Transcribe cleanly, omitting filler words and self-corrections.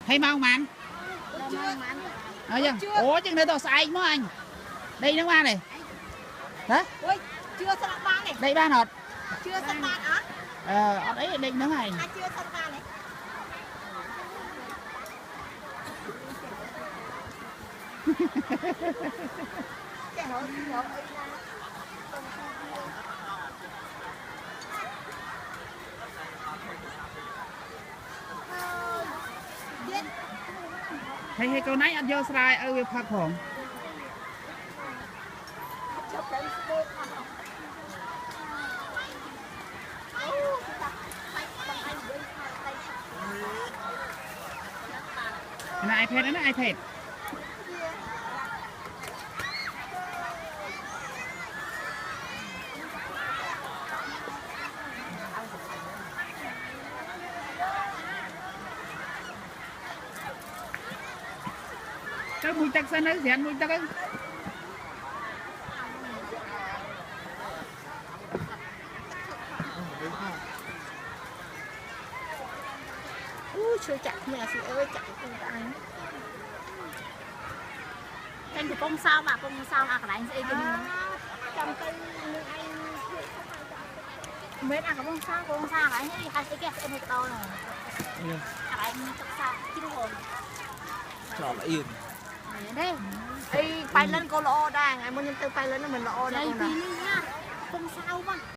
hay mau mắn ủa chứ nơi tao sai mới anh đây nó ba này hả chưa xong ba này đây ba nọt chưa xong ba đó ở đấy định nó này chưa xong ba này hay câu nãy anh vô sai ở việc phạt phòng này iPad đó iPad cái mùi tắc sao nó dẹn mùi tắc ấy chưa chặt nhà chị ơi chặt cùng anh anh thì con sao mà anh sẽ cái trong tay anh mấy ăn con sao anh ấy hai cái em hay to này anh chọc sao chứ đúng không trò là yên đây bay lên cô lỗ đang anh muốn nhân tư bay lên nó mình lỗ đây con sao mà